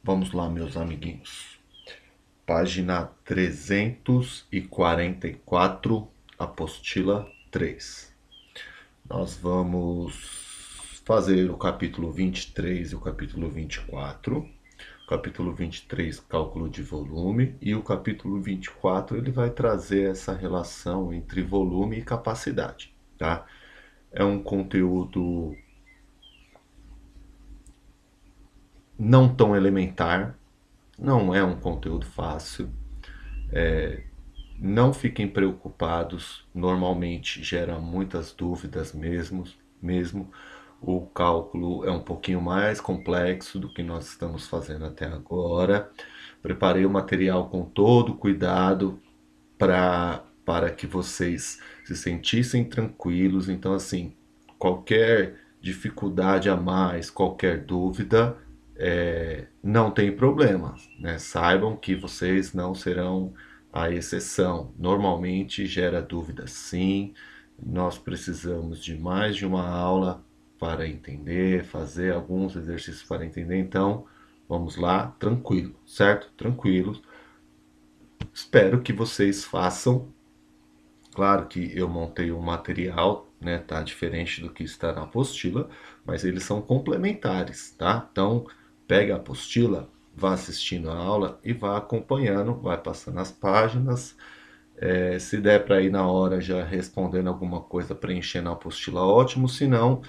Vamos lá, meus amiguinhos. Página 344, apostila 3. Nós vamos fazer o capítulo 23 e o capítulo 24. O capítulo 23, cálculo de volume, e o capítulo 24 ele vai trazer essa relação entre volume e capacidade, tá? É um conteúdo não tão elementar, não é um conteúdo fácil. Não fiquem preocupados, normalmente gera muitas dúvidas mesmo. O cálculo é um pouquinho mais complexo do que nós estamos fazendo até agora. Preparei o material com todo cuidado para que vocês se sentissem tranquilos. Então, assim, qualquer dificuldade a mais, qualquer dúvida, não tem problema, né? Saibam que vocês não serão a exceção. Normalmente gera dúvida, sim. Nós precisamos de mais de uma aula para entender, fazer alguns exercícios para entender. Então, vamos lá, tranquilo, certo? Tranquilos. Espero que vocês façam. Claro que eu montei um material, né? Tá diferente do que está na apostila, mas eles são complementares, tá? Então, pega a apostila, vá assistindo a aula e vá acompanhando, vai passando as páginas. Se der para ir na hora já respondendo alguma coisa, preenchendo a apostila, ótimo. Se não,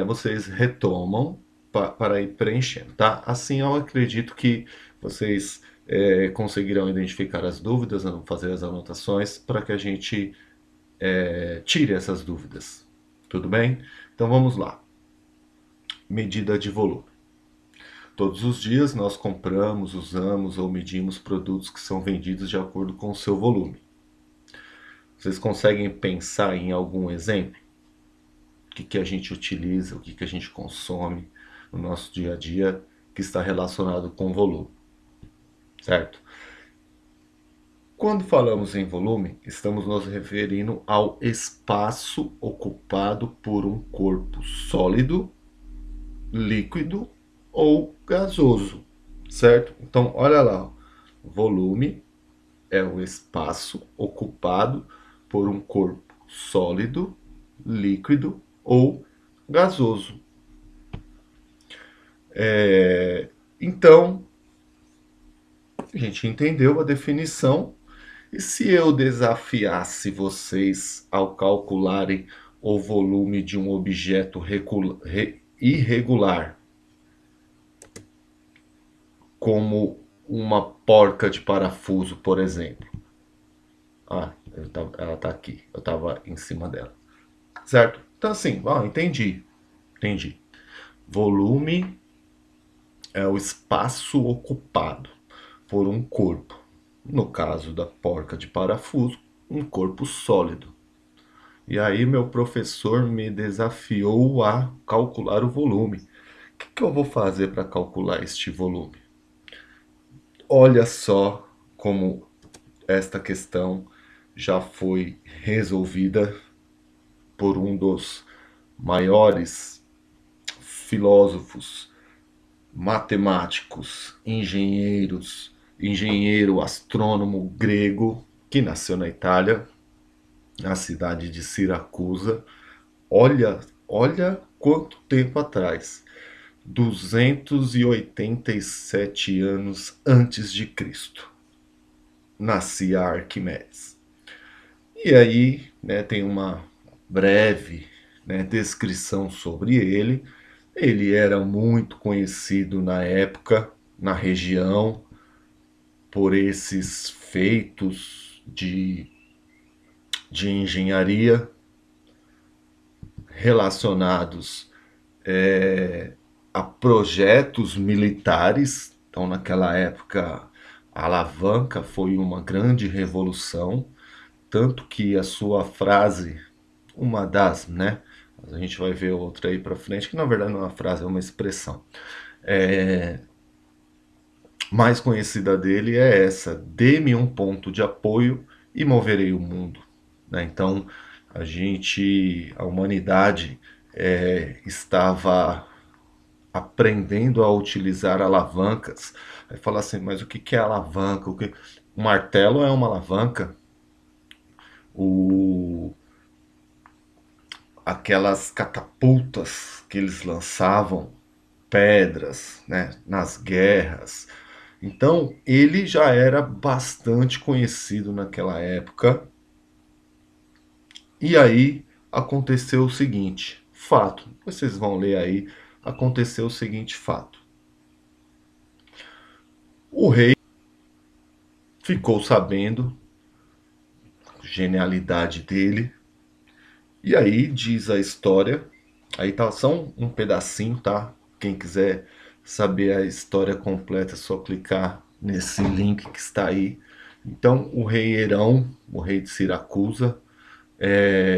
vocês retomam para ir preenchendo, tá? Assim eu acredito que vocês conseguirão identificar as dúvidas, fazer as anotações para que a gente tire essas dúvidas. Tudo bem? Então vamos lá. Medida de volume. Todos os dias nós compramos, usamos ou medimos produtos que são vendidos de acordo com o seu volume. Vocês conseguem pensar em algum exemplo? O que a gente utiliza, o que a gente consome no nosso dia a dia que está relacionado com volume, certo? Quando falamos em volume, estamos nos referindo ao espaço ocupado por um corpo sólido, líquido ou gasoso, certo? Então, olha lá, volume é o espaço ocupado por um corpo sólido, líquido ou gasoso. Então, a gente entendeu a definição. E se eu desafiasse vocês ao calcularem o volume de um objeto irregular, como uma porca de parafuso, por exemplo? Ela está aqui, eu estava em cima dela. Certo? Então, assim, entendi. Volume é o espaço ocupado por um corpo. No caso da porca de parafuso, um corpo sólido. E aí meu professor me desafiou a calcular o volume. O que eu vou fazer para calcular este volume? Olha só como esta questão já foi resolvida por um dos maiores filósofos, matemáticos, engenheiro astrônomo grego que nasceu na Itália, na cidade de Siracusa. Olha quanto tempo atrás. 287 anos antes de Cristo. Nascia Arquimedes. E aí, né, tem uma breve, né, descrição sobre ele. Ele era muito conhecido na época, na região, por esses feitos de engenharia relacionados a projetos militares. Então, naquela época, a alavanca foi uma grande revolução, tanto que a sua frase, uma das, né? A gente vai ver outra aí para frente, que na verdade não é uma frase, é uma expressão. Mais conhecida dele é essa: dê-me um ponto de apoio e moverei o mundo. Né? Então, a humanidade estava aprendendo a utilizar alavancas. Aí fala assim, mas o que que é alavanca? O martelo é uma alavanca. O... Aquelas catapultas que eles lançavam, pedras, né, nas guerras. Então, ele já era bastante conhecido naquela época. E aí aconteceu o seguinte fato. Vocês vão ler aí. Aconteceu o seguinte fato. O rei ficou sabendo a genialidade dele. E aí diz a história. Aí tá só um pedacinho, tá? Quem quiser saber a história completa é só clicar nesse link que está aí. Então o rei Herão, o rei de Siracusa,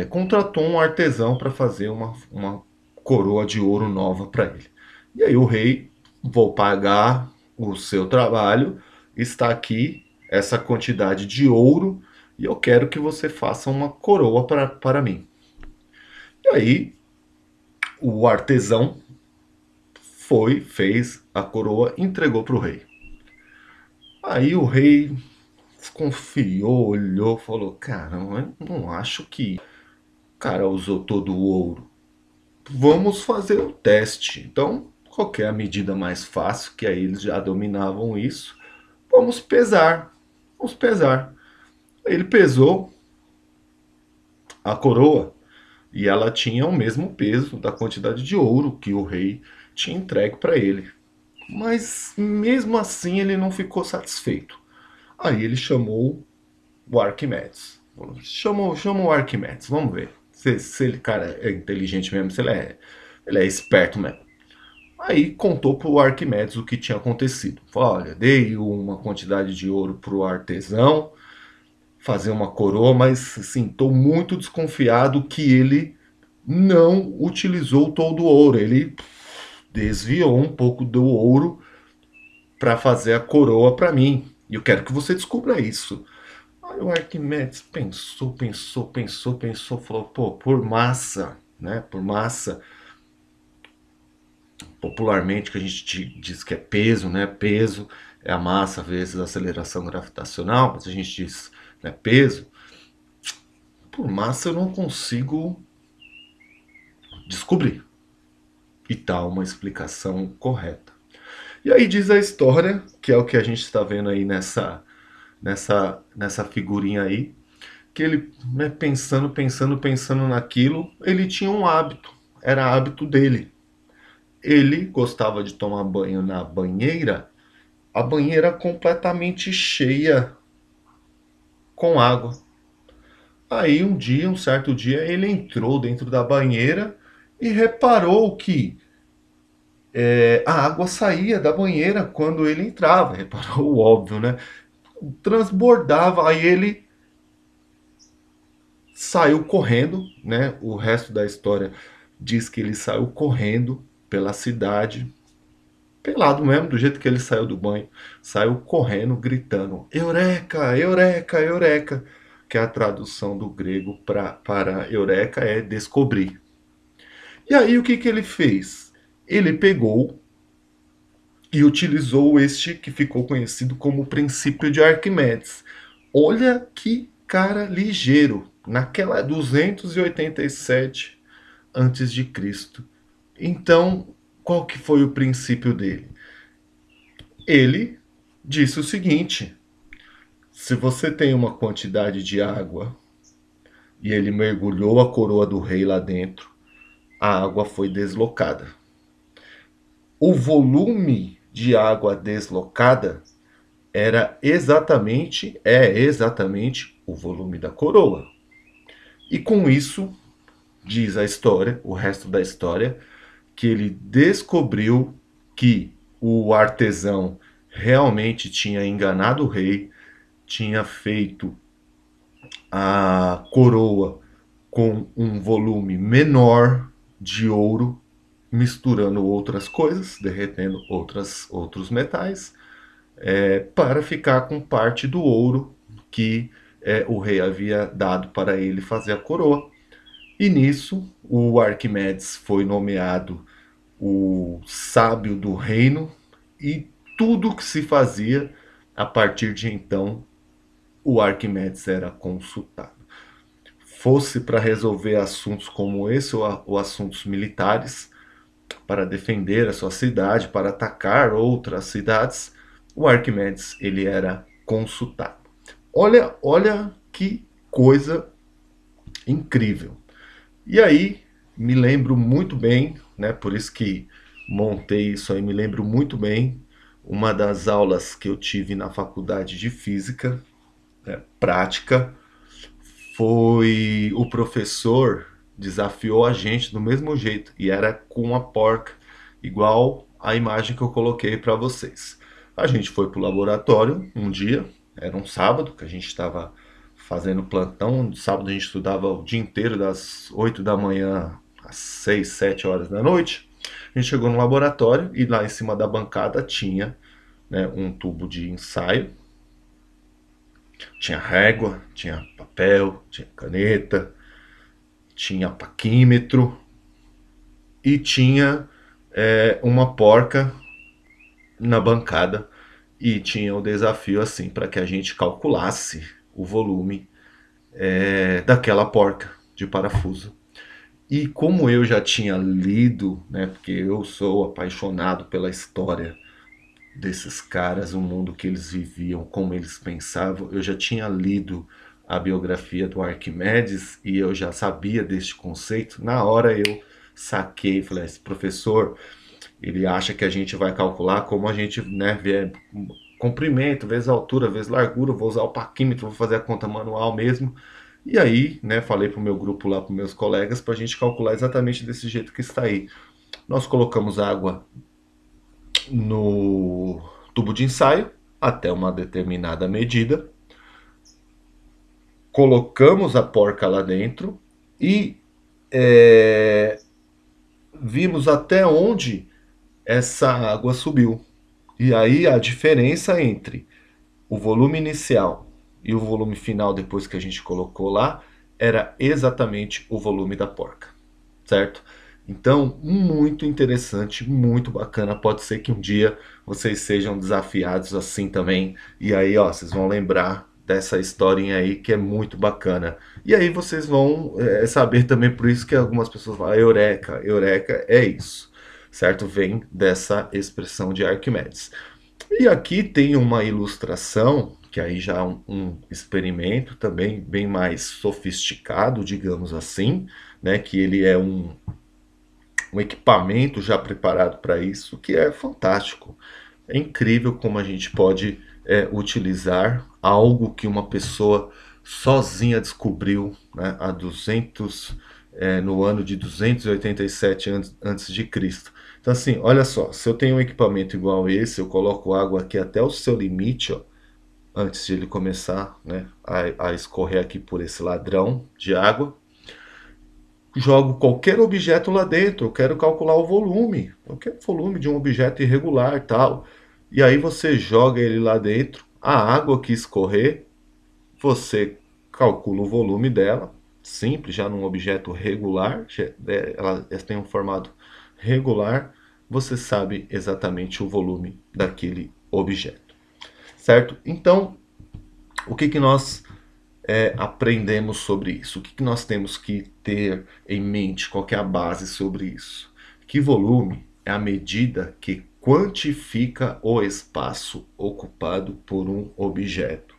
contratou um artesão para fazer uma coroa de ouro nova para ele. E aí o rei, vou pagar o seu trabalho, está aqui essa quantidade de ouro e eu quero que você faça uma coroa para mim. E aí o artesão foi, fez a coroa, entregou para o rei. Aí o rei desconfiou, olhou, falou: caramba, eu não acho que o cara usou todo o ouro. Vamos fazer o teste. Então, qual que é a medida mais fácil? Que aí eles já dominavam isso. Vamos pesar. Vamos pesar. Ele pesou a coroa e ela tinha o mesmo peso da quantidade de ouro que o rei tinha entregue para ele. Mas mesmo assim ele não ficou satisfeito. Aí ele chamou o Arquimedes. Chamou o Arquimedes, vamos ver. Se ele, cara, é inteligente mesmo, se ele é esperto mesmo. Aí contou para o Arquimedes o que tinha acontecido. Falou: olha, dei uma quantidade de ouro para o artesão fazer uma coroa, mas assim, estou muito desconfiado que ele não utilizou todo o ouro. Ele desviou um pouco do ouro para fazer a coroa para mim. E eu quero que você descubra isso. Aí o Arquimedes pensou, falou: pô, por massa, né? Por massa, popularmente que a gente diz que é peso, né? Peso é a massa vezes a aceleração gravitacional, mas a gente diz, né, peso. Por massa eu não consigo descobrir. E tá uma explicação correta. E aí diz a história, que é o que a gente está vendo aí nessa figurinha aí, que ele, né, pensando naquilo, ele tinha um hábito, era hábito dele. Ele gostava de tomar banho na banheira, a banheira completamente cheia com água. Aí um certo dia, ele entrou dentro da banheira e reparou que a água saía da banheira quando ele entrava. Reparou o óbvio, né? Transbordava, aí ele saiu correndo, né? O resto da história diz que ele saiu correndo pela cidade, pelado mesmo, do jeito que ele saiu do banho, saiu correndo, gritando: Eureka, Eureka, Eureka, que é a tradução do grego para Eureka é descobrir. E aí o que, que ele fez? Ele pegou e utilizou este que ficou conhecido como o princípio de Arquimedes. Olha que cara ligeiro, naquela 287 antes de Cristo. Então, qual que foi o princípio dele? Ele disse o seguinte: se você tem uma quantidade de água e ele mergulhou a coroa do rei lá dentro, a água foi deslocada. O volume de água deslocada é exatamente o volume da coroa. E com isso, diz a história, o resto da história, que ele descobriu que o artesão realmente tinha enganado o rei, tinha feito a coroa com um volume menor de ouro, misturando outras coisas, derretendo outros metais, para ficar com parte do ouro que o rei havia dado para ele fazer a coroa. E nisso, o Arquimedes foi nomeado o sábio do reino e tudo que se fazia a partir de então, o Arquimedes era consultado. Fosse para resolver assuntos como esse ou assuntos militares, para defender a sua cidade, para atacar outras cidades, o Arquimedes ele era consultado. Olha que coisa incrível. E aí me lembro muito bem, né? Por isso que montei isso aí, me lembro muito bem uma das aulas que eu tive na faculdade de física, né, prática, foi o professor desafiou a gente do mesmo jeito e era com a porca, igual a imagem que eu coloquei para vocês. A gente foi para o laboratório um dia, era um sábado que a gente estava fazendo plantão. No sábado a gente estudava o dia inteiro, das 8 da manhã às 6, 7 horas da noite. A gente chegou no laboratório e lá em cima da bancada tinha, né, um tubo de ensaio. Tinha régua, tinha papel, tinha caneta, tinha paquímetro e tinha uma porca na bancada e tinha o desafio assim para que a gente calculasse o volume daquela porca de parafuso. E como eu já tinha lido, né, porque eu sou apaixonado pela história desses caras, o mundo que eles viviam, como eles pensavam. Eu já tinha lido a biografia do Arquimedes e eu já sabia deste conceito. Na hora eu saquei, falei, esse professor, ele acha que a gente vai calcular como a gente, né, vê comprimento, vezes altura, vezes largura, vou usar o paquímetro, vou fazer a conta manual mesmo. E aí, né, falei pro meu grupo lá, pros meus colegas, pra gente calcular exatamente desse jeito que está aí. Nós colocamos água no tubo de ensaio até uma determinada medida, colocamos a porca lá dentro e vimos até onde essa água subiu. E aí a diferença entre o volume inicial e o volume final depois que a gente colocou lá era exatamente o volume da porca, certo? Então, muito interessante, muito bacana. Pode ser que um dia vocês sejam desafiados assim também. E aí, ó, vocês vão lembrar dessa historinha aí que é muito bacana. E aí vocês vão saber também, por isso que algumas pessoas falam eureka. Eureka é isso, certo? Vem dessa expressão de Arquimedes. E aqui tem uma ilustração, que aí já é um experimento também bem mais sofisticado, digamos assim, né? Que ele é um equipamento já preparado para isso, que é fantástico. É incrível como a gente pode utilizar algo que uma pessoa sozinha descobriu, né, há 200, no ano de 287 antes de Cristo. Então assim, olha só, se eu tenho um equipamento igual esse, eu coloco água aqui até o seu limite, ó, antes de ele começar, né, a escorrer aqui por esse ladrão de água, jogo qualquer objeto lá dentro, eu quero calcular o volume, qualquer volume de um objeto irregular, tal. E aí você joga ele lá dentro, a água que escorrer, você calcula o volume dela, simples, já num objeto regular, ela tem um formato regular, você sabe exatamente o volume daquele objeto, certo? Então, o que que nós aprendemos sobre isso? O que nós temos que ter em mente? Qual que é a base sobre isso? Que volume é a medida que quantifica o espaço ocupado por um objeto.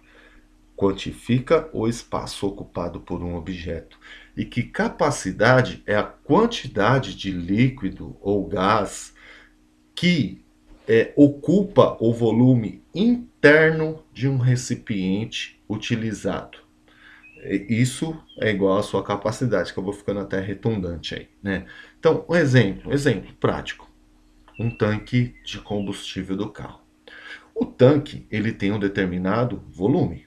Quantifica o espaço ocupado por um objeto. E que capacidade é a quantidade de líquido ou gás que ocupa o volume interno de um recipiente utilizado. Isso é igual à sua capacidade, que eu vou ficando até redundante aí, né? Então, um exemplo prático. Um tanque de combustível do carro. O tanque, ele tem um determinado volume.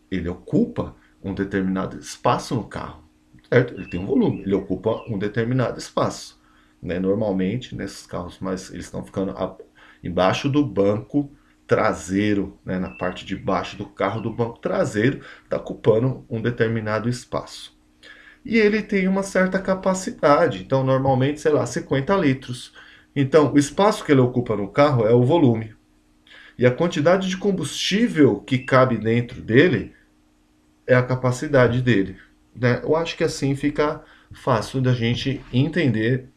Ele ocupa um determinado espaço no carro, certo? Ele tem um volume, ele ocupa um determinado espaço, né? Normalmente, nesses carros, mas eles estão ficando embaixo do banco traseiro, né, na parte de baixo do carro do banco traseiro, está ocupando um determinado espaço. E ele tem uma certa capacidade, então normalmente, sei lá, 50 litros. Então, o espaço que ele ocupa no carro é o volume. E a quantidade de combustível que cabe dentro dele é a capacidade dele. Né? Eu acho que assim fica fácil da gente entender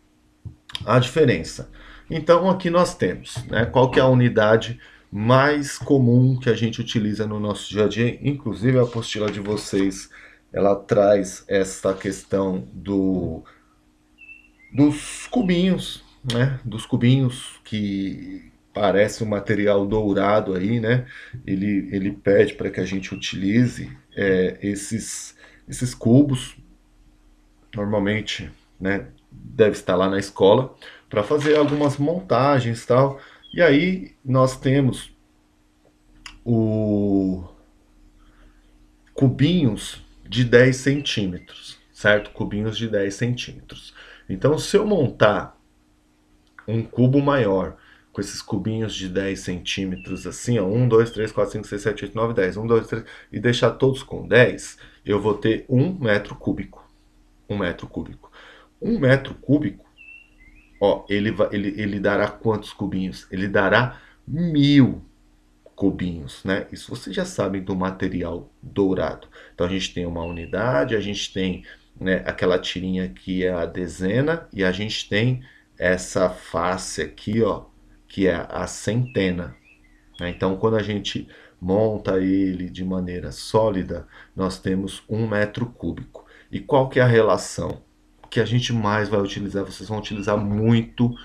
a diferença. Então aqui nós temos, né, qual que é a unidade mais comum que a gente utiliza no nosso dia a dia. Inclusive a apostila de vocês, ela traz essa questão dos cubinhos, né, dos cubinhos que parece um material dourado aí, né? Ele pede para que a gente utilize esses cubos, normalmente, né, deve estar lá na escola, para fazer algumas montagens e tal. E aí nós temos o cubinhos de 10 centímetros, certo? Cubinhos de 10 centímetros. Então, se eu montar um cubo maior com esses cubinhos de 10 centímetros, assim, ó, 1, 2, 3, 4, 5, 6, 7, 8, 9, 10, 1, 2, 3, e deixar todos com 10, eu vou ter 1 metro cúbico. 1 metro cúbico. 1 metro cúbico, ó, ele dará quantos cubinhos? Ele dará 1.000 cubinhos, né? Isso vocês já sabem do material dourado. Então a gente tem uma unidade, a gente tem, né, aquela tirinha que é a dezena e a gente tem essa face aqui, ó, que é a centena. Né? Então quando a gente monta ele de maneira sólida, nós temos 1 metro cúbico. E qual que é a relação que a gente mais vai utilizar? Vocês vão utilizar muito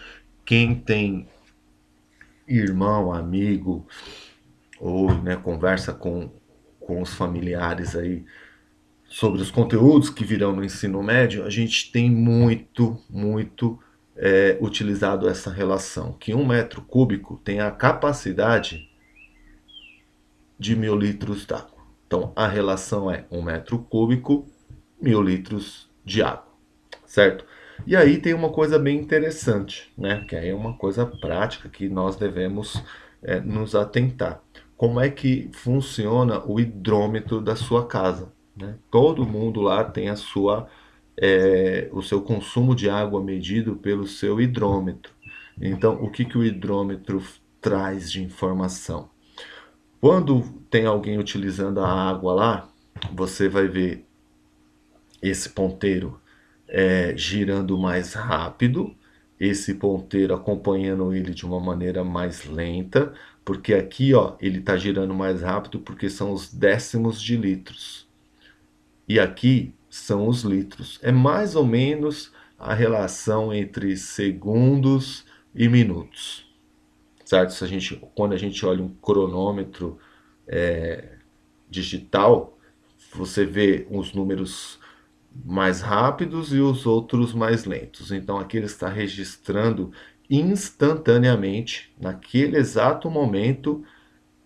quem tem irmão, amigo, ou, né, conversa com os familiares aí sobre os conteúdos que virão no ensino médio. A gente tem muito utilizado essa relação, que 1 metro cúbico tem a capacidade de 1.000 litros d'água. Então a relação é 1 metro cúbico, 1.000 litros de água, certo? E aí tem uma coisa bem interessante, né? Que aí é uma coisa prática que nós devemos nos atentar. Como é que funciona o hidrômetro da sua casa? Né? Todo mundo lá tem o seu consumo de água medido pelo seu hidrômetro. Então, o que, que o hidrômetro traz de informação? Quando tem alguém utilizando a água lá, você vai ver esse ponteiro girando mais rápido, esse ponteiro acompanhando ele de uma maneira mais lenta, porque aqui, ó, ele está girando mais rápido porque são os décimos de litros. E aqui são os litros. É mais ou menos a relação entre segundos e minutos. Certo? Quando a gente olha um cronômetro digital, você vê os números mais rápidos e os outros mais lentos. Então aqui ele está registrando instantaneamente, naquele exato momento,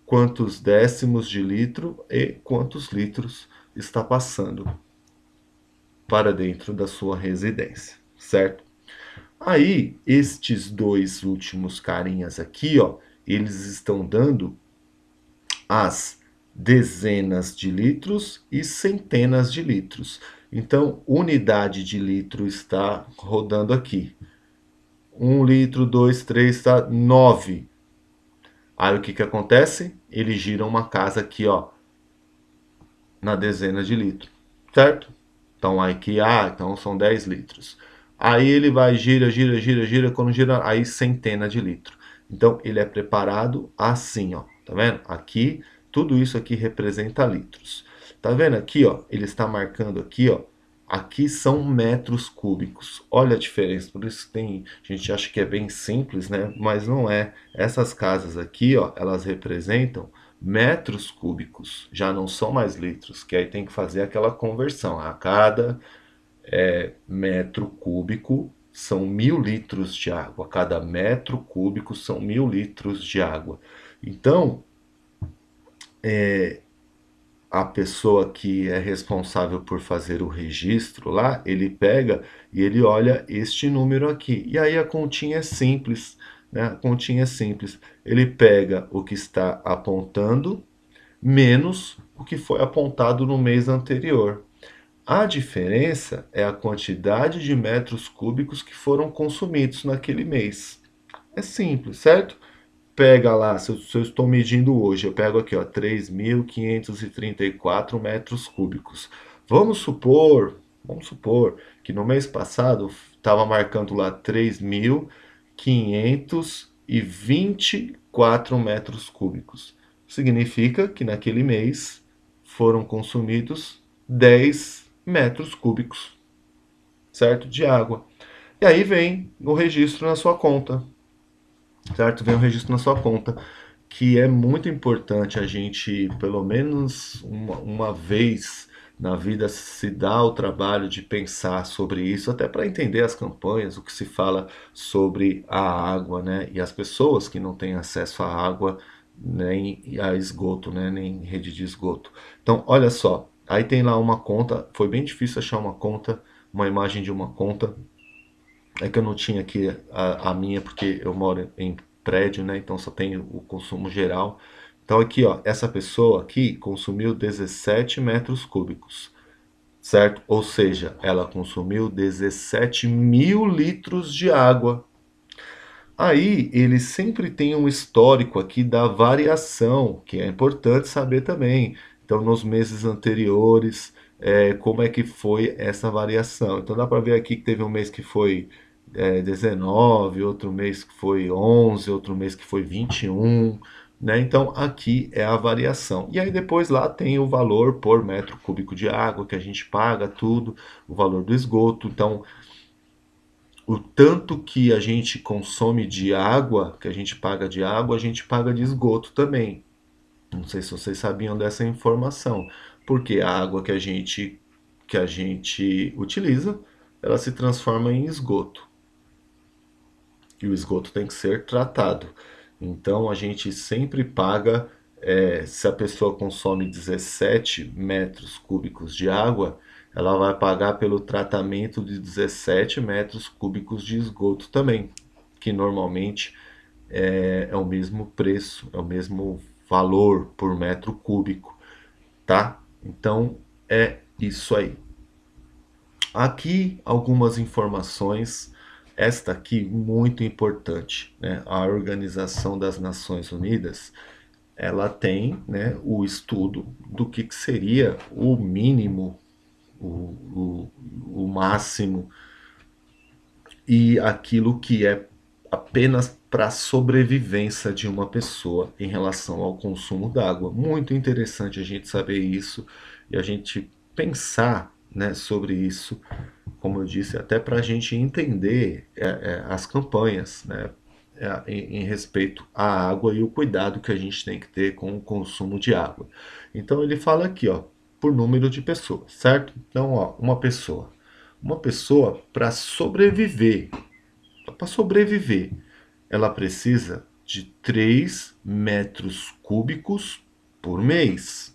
quantos décimos de litro e quantos litros está passando para dentro da sua residência, certo? Aí, estes dois últimos carinhas aqui, ó, eles estão dando as dezenas de litros e centenas de litros. Então, unidade de litro está rodando aqui. 1 litro, 2, 3, está 9. Aí o que que acontece? Ele gira uma casa aqui, ó, na dezena de litro, certo? Então aqui, então são 10 litros. Aí ele vai, gira, quando gira, aí centena de litro. Então ele é preparado assim, ó, tá vendo? Aqui, tudo isso aqui representa litros. Tá vendo aqui, ó? Ele está marcando aqui, ó. Aqui são metros cúbicos. Olha a diferença. Por isso tem, a gente acha que é bem simples, né? Mas não é. Essas casas aqui, ó, elas representam metros cúbicos. Já não são mais litros, que aí tem que fazer aquela conversão. A cada metro cúbico são 1.000 litros de água. A cada metro cúbico são 1.000 litros de água. Então, a pessoa que é responsável por fazer o registro lá, ele pega e ele olha este número aqui. E aí a continha é simples, né? A continha é simples. Ele pega o que está apontando menos o que foi apontado no mês anterior. A diferença é a quantidade de metros cúbicos que foram consumidos naquele mês. É simples, certo? Pega lá, se eu estou medindo hoje, eu pego aqui, ó, 3.534 metros cúbicos. Vamos supor que no mês passado estava marcando lá 3.524 metros cúbicos. Significa que naquele mês foram consumidos 10 metros cúbicos, certo? De água. E aí vem o registro na sua conta, certo? Vem o registro na sua conta, que é muito importante a gente, pelo menos uma vez na vida, se dar o trabalho de pensar sobre isso, até para entender as campanhas, o que se fala sobre a água, né? E as pessoas que não têm acesso à água, nem a esgoto, né? Nem rede de esgoto. Então, olha só, aí tem lá uma conta, foi bem difícil achar uma conta, uma imagem de uma conta, é que eu não tinha aqui a minha, porque eu moro em prédio, né? Então só tenho o consumo geral. Então aqui, ó, essa pessoa aqui consumiu 17 metros cúbicos, certo? Ou seja, ela consumiu 17 mil litros de água. Aí ele sempre tem um histórico aqui da variação, que é importante saber também. Então, nos meses anteriores, como é que foi essa variação? Então, dá para ver aqui que teve um mês que foi 19, outro mês que foi 11, outro mês que foi 21, né? Então, aqui é a variação. E aí depois lá tem o valor por metro cúbico de água que a gente paga, tudo, o valor do esgoto. Então, o tanto que a gente consome de água, que a gente paga de água, a gente paga de esgoto também. Não sei se vocês sabiam dessa informação, porque a água que a gente utiliza, ela se transforma em esgoto. E o esgoto tem que ser tratado. Então a gente sempre paga, se a pessoa consome 17 metros cúbicos de água, ela vai pagar pelo tratamento de 17 metros cúbicos de esgoto também, que normalmente é o mesmo preço, é o mesmo valor por metro cúbico, tá? Então é isso aí. Aqui algumas informações, esta aqui muito importante, né? A Organização das Nações Unidas, ela tem, né, o estudo do que seria o mínimo, o máximo e aquilo que é apenas para a sobrevivência de uma pessoa em relação ao consumo d'água. Muito interessante a gente saber isso e a gente pensar, né, sobre isso, como eu disse, até para a gente entender as campanhas, né, em respeito à água e o cuidado que a gente tem que ter com o consumo de água. Então ele fala aqui, ó, por número de pessoas, certo? Então, ó, uma pessoa para sobreviver, ela precisa de 3 metros cúbicos por mês.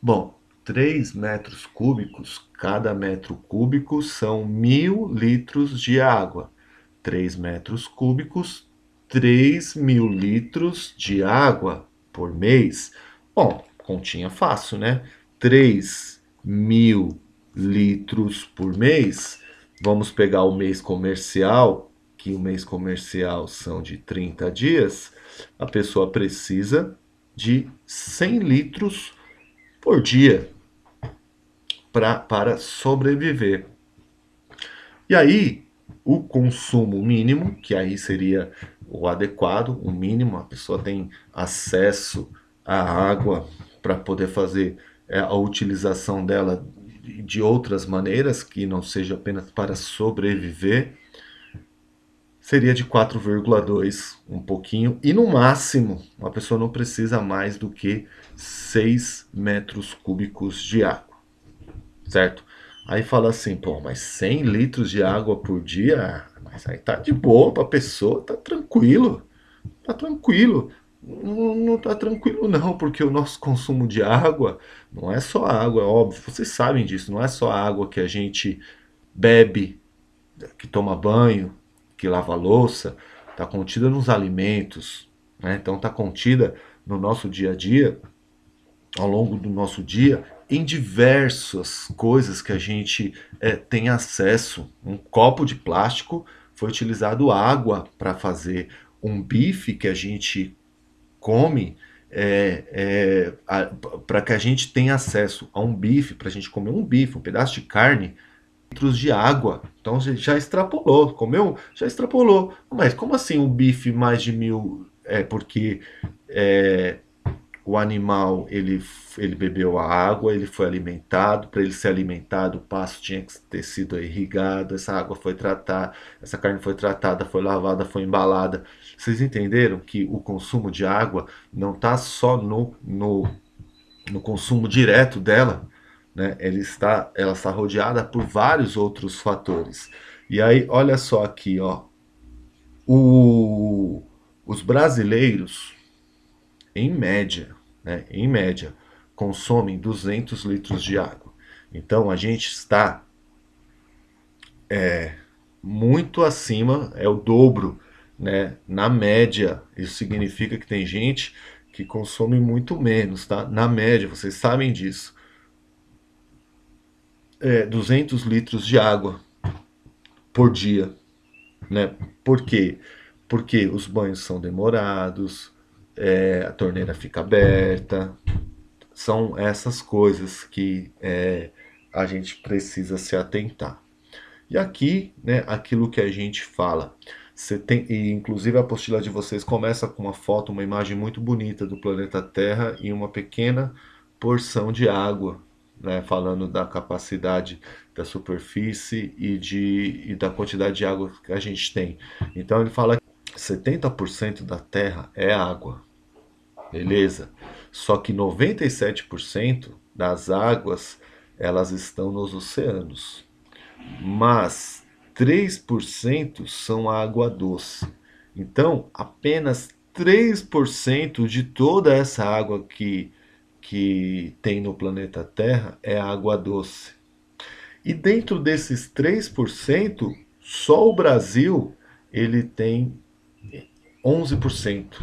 Bom, 3 metros cúbicos, cada metro cúbico são 1.000 litros de água. 3 metros cúbicos, 3.000 litros de água por mês. Bom, continha fácil, né? 3.000 litros por mês. Vamos pegar o mês comercial, que o mês comercial são de 30 dias. A pessoa precisa de 100 litros por dia para sobreviver. E aí, o consumo mínimo, que aí seria o adequado, o mínimo, a pessoa tem acesso à água para poder fazer a utilização dela de outras maneiras, que não seja apenas para sobreviver, seria de 4,2, um pouquinho, e no máximo, uma pessoa não precisa mais do que 6 metros cúbicos de água, certo? Aí fala assim, pô, mas 100 litros de água por dia, mas aí tá de boa pra pessoa, tá tranquilo, tá tranquilo. Não, não tá tranquilo não, porque o nosso consumo de água não é só água, é óbvio, vocês sabem disso, não é só a água que a gente bebe, que toma banho, que lava a louça, está contida nos alimentos, né? Então está contida no nosso dia a dia, ao longo do nosso dia, em diversas coisas que a gente tem acesso. Um copo de plástico foi utilizado água para fazer um bife que a gente come, para que a gente tenha acesso a um bife, para a gente comer um bife, um pedaço de carne, litros de água. Então você já extrapolou, comeu? Já extrapolou. Mas como assim um bife mais de 1.000? É porque é, o animal ele bebeu a água, ele foi alimentado. Para ele ser alimentado, o pasto tinha que ter sido irrigado. Essa água foi tratada, essa carne foi tratada, foi lavada, foi embalada. Vocês entenderam que o consumo de água não está só no consumo direto dela, né? Ela está rodeada por vários outros fatores. E aí, olha só aqui, ó, os brasileiros, em média, né, em média, consomem 200 litros de água. Então, a gente está muito acima, é o dobro, né? Na média, isso significa que tem gente que consome muito menos, tá? Na média, vocês sabem disso. 200 litros de água por dia, né? Por quê? Porque os banhos são demorados, a torneira fica aberta, são essas coisas que a gente precisa se atentar. E aqui, né, aquilo que a gente fala, você tem, e inclusive a apostila de vocês começa com uma foto, uma imagem muito bonita do planeta Terra e uma pequena porção de água, né, falando da capacidade da superfície e da quantidade de água que a gente tem. Então ele fala que 70% da Terra é água, beleza? Só que 97% das águas elas estão nos oceanos, mas 3% são água doce. Então, apenas 3% de toda essa água que tem no planeta Terra é água doce. E dentro desses 3%, só o Brasil ele tem 11%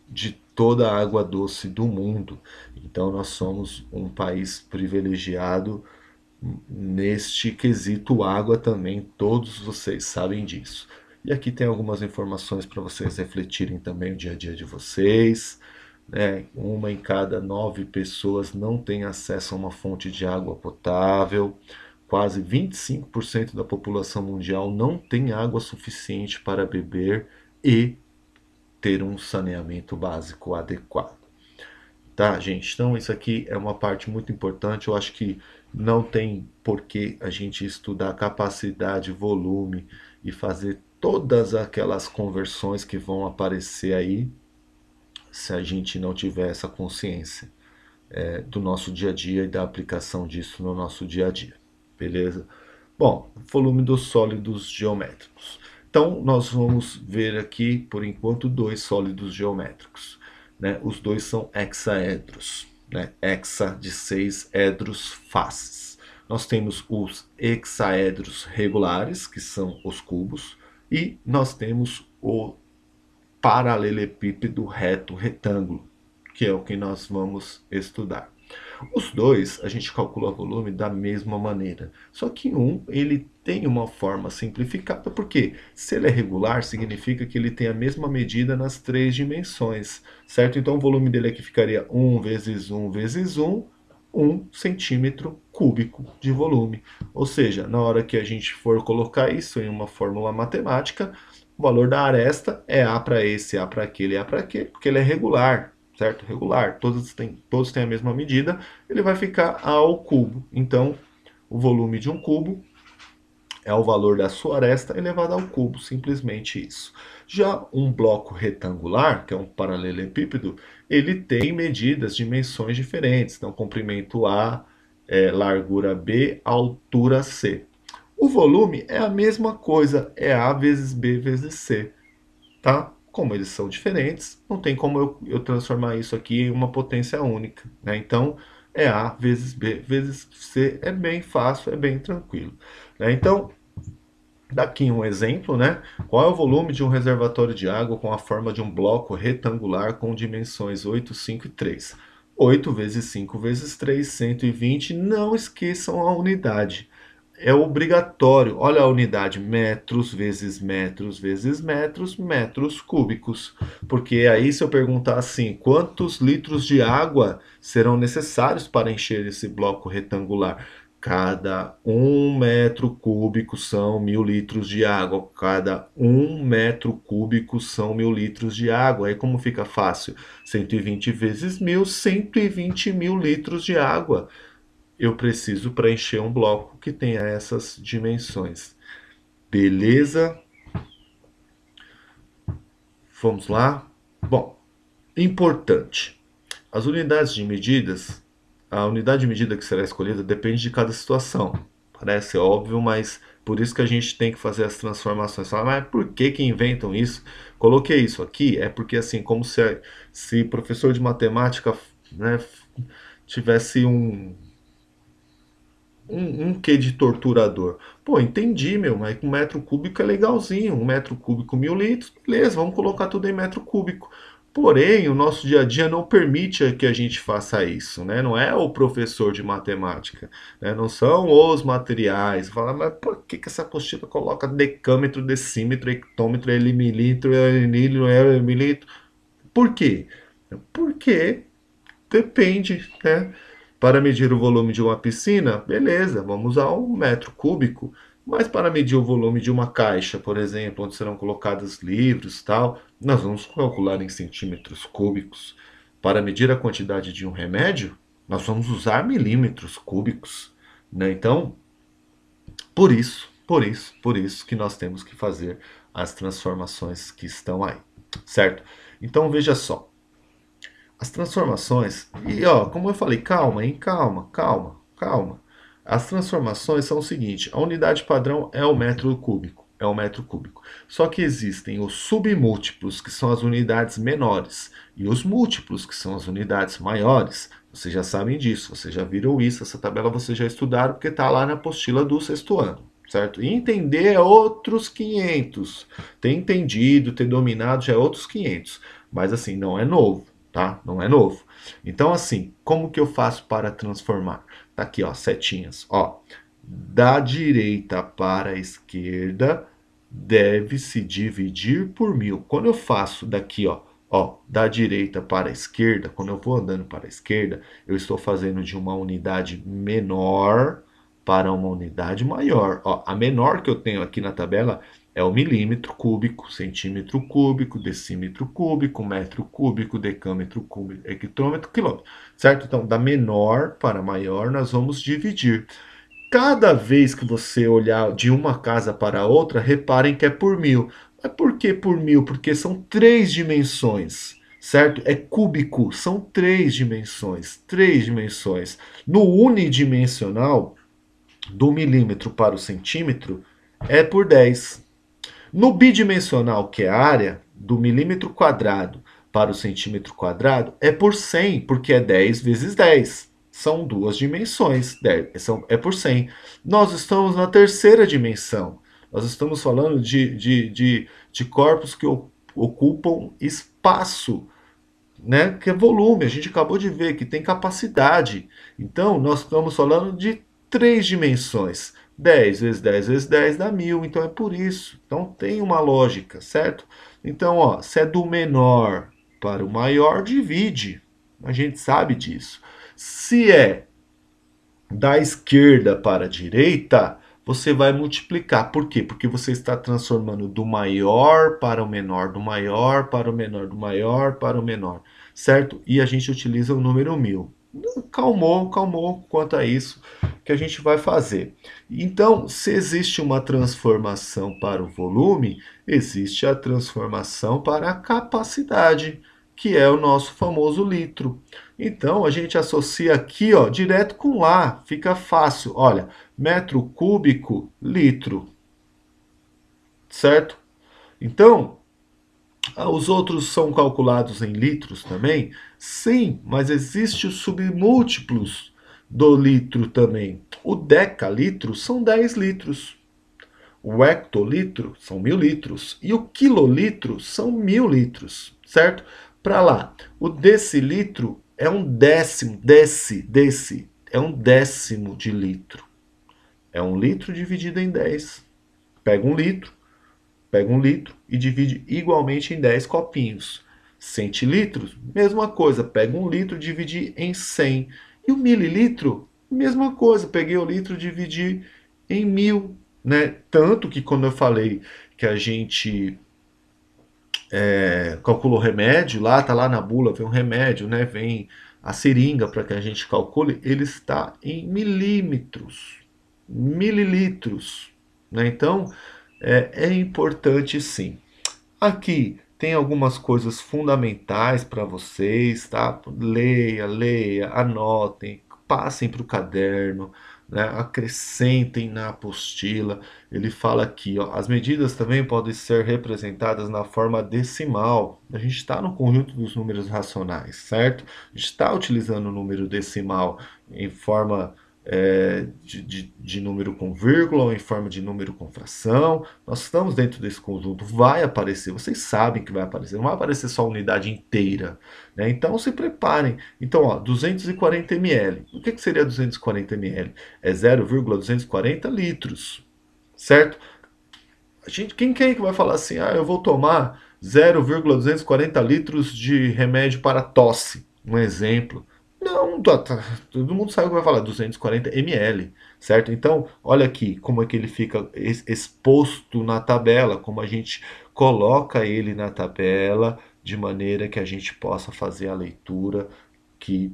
de toda a água doce do mundo. Então nós somos um país privilegiado neste quesito água também, todos vocês sabem disso. E aqui tem algumas informações para vocês refletirem também o dia a dia de vocês. Né? Uma em cada 9 pessoas não tem acesso a uma fonte de água potável. Quase 25% da população mundial não tem água suficiente para beber e ter um saneamento básico adequado. Tá, gente? Então isso aqui é uma parte muito importante. Eu acho que não tem por que a gente estudar capacidade, volume e fazer todas aquelas conversões que vão aparecer aí se a gente não tiver essa consciência do nosso dia a dia e da aplicação disso no nosso dia a dia. Beleza? Bom, volume dos sólidos geométricos. Então, nós vamos ver aqui, por enquanto, 2 sólidos geométricos. Né? Os dois são hexaedros. Né? Hexa de 6 edros faces. Nós temos os hexaedros regulares, que são os cubos, e nós temos o paralelepípedo reto retângulo, que é o que nós vamos estudar. Os dois a gente calcula o volume da mesma maneira, só que um ele tem uma forma simplificada, porque se ele é regular significa que ele tem a mesma medida nas 3 dimensões, certo? Então o volume dele aqui ficaria 1 vezes 1 vezes 1, 1 centímetro cúbico de volume. Ou seja, na hora que a gente for colocar isso em uma fórmula matemática, o valor da aresta é A para esse, A para aquele, A para aquele, porque ele é regular, certo? Regular, todos têm a mesma medida, ele vai ficar A ao cubo. Então, o volume de um cubo é o valor da sua aresta elevado ao cubo, simplesmente isso. Já um bloco retangular, que é um paralelepípedo, ele tem medidas, dimensões diferentes. Então, comprimento A, largura B, altura C. O volume é a mesma coisa, é A vezes B vezes C, tá? Como eles são diferentes, não tem como eu transformar isso aqui em uma potência única, né? Então, é A vezes B vezes C, é bem fácil, é bem tranquilo. Né? Então, daqui um exemplo, né? Qual é o volume de um reservatório de água com a forma de um bloco retangular com dimensões 8, 5 e 3? 8 vezes 5 vezes 3, 120. Não esqueçam a unidade. é obrigatório. Olha a unidade, metros vezes metros vezes metros, metros cúbicos. Porque aí se eu perguntar assim, quantos litros de água serão necessários para encher esse bloco retangular? Cada 1 metro cúbico são 1000 litros de água. Cada 1 metro cúbico são 1000 litros de água. Aí como fica fácil? 120 vezes 1000, 120 mil litros de água eu preciso preencher um bloco que tenha essas dimensões. Beleza? Vamos lá? Bom, importante. As unidades de medidas, a unidade de medida que será escolhida depende de cada situação. Parece óbvio, mas por isso que a gente tem que fazer as transformações. Fala, mas por que que inventam isso? Coloquei isso aqui, é porque assim, como se professor de matemática, né, tivesse um quê de torturador. Pô, entendi, meu, mas 1 metro cúbico é legalzinho. 1 metro cúbico, 1000 litros, beleza, vamos colocar tudo em metro cúbico. Porém, o nosso dia a dia não permite que a gente faça isso, né? Não é o professor de matemática, né? Não são os materiais. Fala, mas por que essa apostila coloca decâmetro, decímetro, hectômetro, milímetro, milímetro? Por quê? Porque depende, né? Para medir o volume de uma piscina, beleza, vamos usar 1 metro cúbico. Mas para medir o volume de uma caixa, por exemplo, onde serão colocados livros e tal, nós vamos calcular em centímetros cúbicos. Para medir a quantidade de um remédio, nós vamos usar milímetros cúbicos. Né? Então, por isso que nós temos que fazer as transformações que estão aí, certo? Então veja só, as transformações, e ó, como eu falei, calma, hein? Calma, calma, calma. As transformações são o seguinte: a unidade padrão é o metro cúbico, é o metro cúbico. Só que existem os submúltiplos, que são as unidades menores, e os múltiplos, que são as unidades maiores. Vocês já sabem disso, vocês já viram isso, essa tabela vocês já estudaram, porque está lá na apostila do sexto ano. Certo? E entender é outros 500. Ter entendido, ter dominado já é outros 500. Mas assim, não é novo, tá? Não é novo. Então, assim, como que eu faço para transformar? Tá aqui, ó, setinhas. Ó, da direita para a esquerda deve se dividir por 1000. Quando eu faço daqui, ó, da direita para a esquerda, quando eu vou andando para a esquerda, eu estou fazendo de uma unidade menor para uma unidade maior. Ó, a menor que eu tenho aqui na tabela é o milímetro cúbico, centímetro cúbico, decímetro cúbico, metro cúbico, decâmetro cúbico, hectômetro, quilômetro. Certo? Então, da menor para maior, nós vamos dividir. Cada vez que você olhar de uma casa para outra, reparem que é por 1000. Mas por que por 1000? Porque são 3 dimensões. Certo? É cúbico, são 3 dimensões. 3 dimensões. No unidimensional, do milímetro para o centímetro, é por 10. No bidimensional, que é a área, do milímetro quadrado para o centímetro quadrado, é por 100, porque é 10 vezes 10. São 2 dimensões, é por 100. Nós estamos na terceira dimensão. Nós estamos falando de corpos que ocupam espaço, né? Que é volume. A gente acabou de ver que tem capacidade. Então, nós estamos falando de 3 dimensões. 10 vezes 10 vezes 10 dá 1000, então é por isso. Então tem uma lógica, certo? Então, ó, se é do menor para o maior, divide. A gente sabe disso. Se é da esquerda para a direita, você vai multiplicar. Por quê? Porque você está transformando do maior para o menor, do maior para o menor, do maior para o menor, certo? E a gente utiliza o número 1000. Calmou quanto a isso que a gente vai fazer. Então, se existe uma transformação para o volume, existe a transformação para a capacidade, que é o nosso famoso litro. Então, a gente associa aqui, ó, direto com lá, fica fácil. Olha, metro cúbico, litro, certo? Então, os outros são calculados em litros também? Sim, mas existe os submúltiplos do litro também. O decalitro são 10 litros. O hectolitro são 1000 litros. E o quilolitro são 1000 litros, certo? Para lá, o decilitro é um décimo, é um décimo de litro. É 1 litro dividido em 10. Pega um litro e divide igualmente em 10 copinhos. Centilitros, mesma coisa, pega 1 litro e divide em 100. E o mililitro, mesma coisa, peguei o litro e dividi em 1000, né? Tanto que quando eu falei que a gente calculou remédio, lá tá lá na bula, vem um remédio, né? Vem a seringa para que a gente calcule, ele está em milímetros, mililitros, né? Então, é importante sim. Aqui tem algumas coisas fundamentais para vocês, tá? Leia, leia, anotem, passem para o caderno, né? Acrescentem na apostila. Ele fala aqui, ó, as medidas também podem ser representadas na forma decimal. A gente está no conjunto dos números racionais, certo? A gente está utilizando o número decimal em forma de número com vírgula ou em forma de número com fração. Nós estamos dentro desse conjunto, vai aparecer, vocês sabem que vai aparecer, não vai aparecer só a unidade inteira, né? Então se preparem. Então, ó, 240 ml. O que seria 240 ml? É 0,240 litros, certo? Quem é que vai falar assim, ah, eu vou tomar 0,240 litros de remédio para tosse? Um exemplo. Não, todo mundo sabe o que vai falar, 240 ml, certo? Então, olha aqui como é que ele fica exposto na tabela, como a gente coloca ele na tabela, de maneira que a gente possa fazer a leitura, que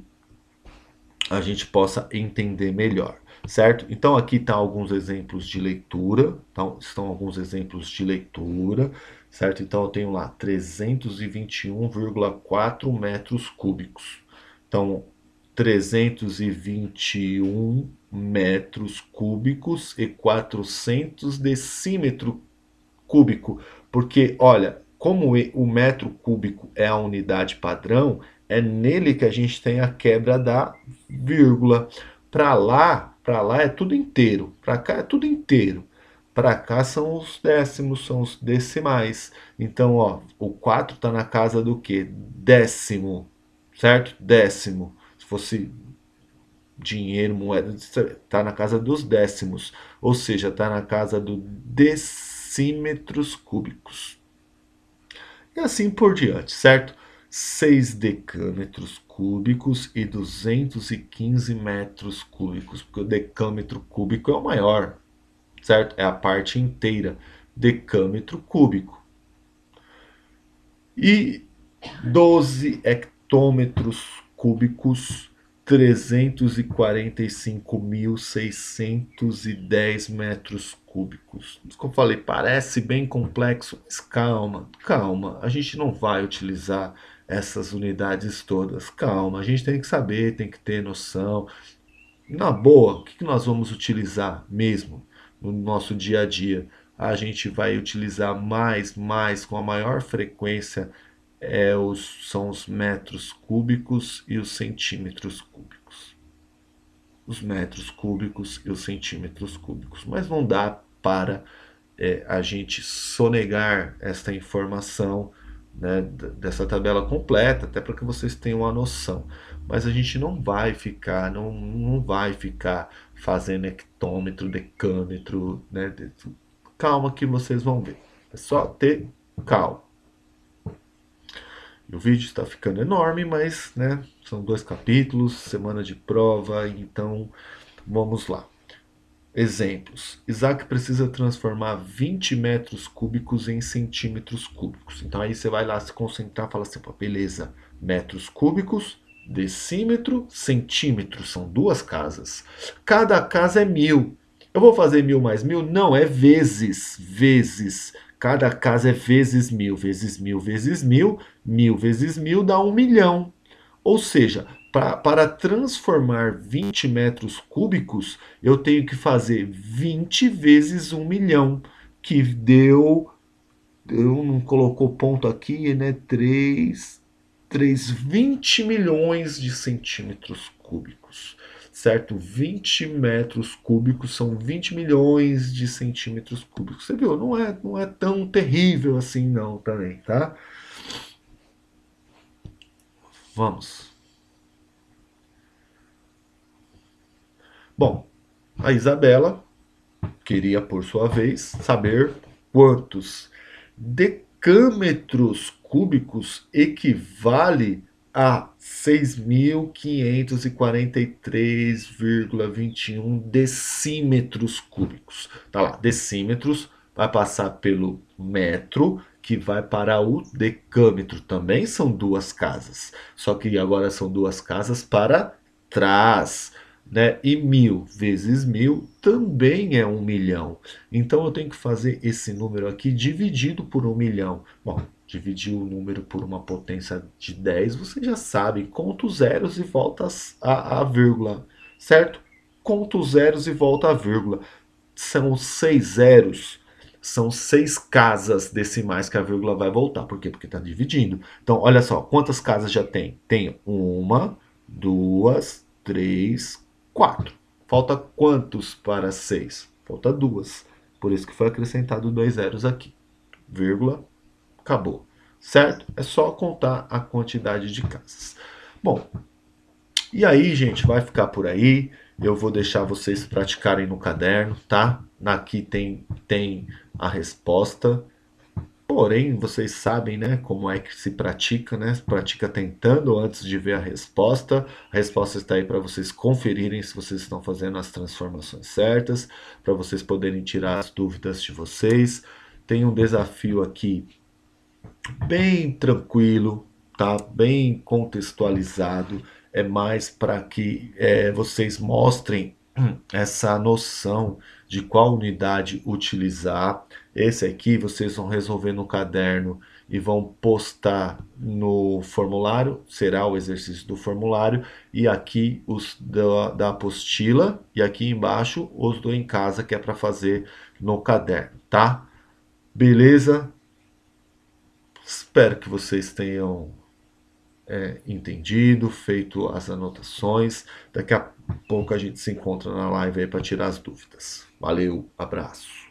a gente possa entender melhor, certo? Então aqui estão alguns exemplos de leitura, então, estão alguns exemplos de leitura, certo? Então eu tenho lá 321,4 metros cúbicos. Então, 321 metros cúbicos e 400 decímetro cúbico, porque olha, como o metro cúbico é a unidade padrão, é nele que a gente tem a quebra da vírgula. Para lá é tudo inteiro, para cá é tudo inteiro. Para cá são os décimos, são os decimais. Então, ó, o 4 está na casa do quê? Décimo, certo? Décimo. Se fosse dinheiro, moeda, está na casa dos décimos. Ou seja, está na casa do decímetros cúbicos. E assim por diante, certo? 6 decâmetros cúbicos e 215 metros cúbicos, porque o decâmetro cúbico é o maior, certo? É a parte inteira, decâmetro cúbico. E 12 hectômetros cúbicos, 345.610 metros cúbicos. Como eu falei, parece bem complexo, mas calma, calma. A gente não vai utilizar essas unidades todas. Calma, a gente tem que saber, tem que ter noção. Na boa, o que nós vamos utilizar mesmo no nosso dia a dia? A gente vai utilizar mais, com a maior frequência são os metros cúbicos e os centímetros cúbicos. Os metros cúbicos e os centímetros cúbicos. Mas não dá para a gente sonegar esta informação, né, dessa tabela completa, até para que vocês tenham uma noção. Mas a gente não vai ficar, não vai ficar fazendo hectômetro, decâmetro, né? Calma que vocês vão ver. É só ter calma. O vídeo está ficando enorme, mas né, são 2 capítulos, semana de prova, então vamos lá. Exemplos. Isaac precisa transformar 20 metros cúbicos em centímetros cúbicos. Então aí você vai lá se concentrar e fala assim, pô, beleza, metros cúbicos, decímetro, centímetro, são 2 casas. Cada casa é 1000. Eu vou fazer 1000 mais 1000? Não, é vezes, vezes. Cada casa é vezes 1000, vezes 1000, vezes 1000, 1000 vezes 1000 dá 1 milhão. Ou seja, para transformar 20 metros cúbicos, eu tenho que fazer 20 vezes 1 milhão, que deu, eu não colocou ponto aqui, né? 20 milhões de centímetros cúbicos, certo? 20 metros cúbicos são 20 milhões de centímetros cúbicos. Você viu? Não é tão terrível assim não também, tá? Vamos. Bom, a Isabela queria, por sua vez, saber quantos decâmetros cúbicos equivale a 6.543,21 decímetros cúbicos. Tá lá, decímetros vai passar pelo metro, que vai para o decâmetro. Também são duas casas, só que agora são duas casas para trás, né? E 1.000 vezes 1.000 também é 1.000.000. Então eu tenho que fazer esse número aqui dividido por 1.000.000. Bom, dividir o número por uma potência de 10, você já sabe, conta os zeros e volta a vírgula, certo? Conta os zeros e volta a vírgula. São 6 zeros, são 6 casas decimais que a vírgula vai voltar. Por quê? Porque está dividindo. Então, olha só, quantas casas já tem? Tem uma, duas, três, 4. Falta quantos para 6? Falta 2. Por isso que foi acrescentado 2 zeros aqui. Vírgula, acabou. Certo? É só contar a quantidade de casas. Bom, e aí, gente, vai ficar por aí. Eu vou deixar vocês praticarem no caderno, tá? Aqui tem a resposta. Porém, vocês sabem, né, como é que se pratica, né? Se pratica tentando antes de ver a resposta. A resposta está aí para vocês conferirem se vocês estão fazendo as transformações certas, para vocês poderem tirar as dúvidas de vocês. Tem um desafio aqui bem tranquilo, tá? Bem contextualizado. É mais para que vocês mostrem essa noção de qual unidade utilizar. Esse aqui vocês vão resolver no caderno e vão postar no formulário, será o exercício do formulário, e aqui os da apostila, e aqui embaixo os do em casa, que é para fazer no caderno, tá? Beleza? Espero que vocês tenham entendido, feito as anotações. Daqui a pouco a gente se encontra na live aí para tirar as dúvidas. Valeu, abraço.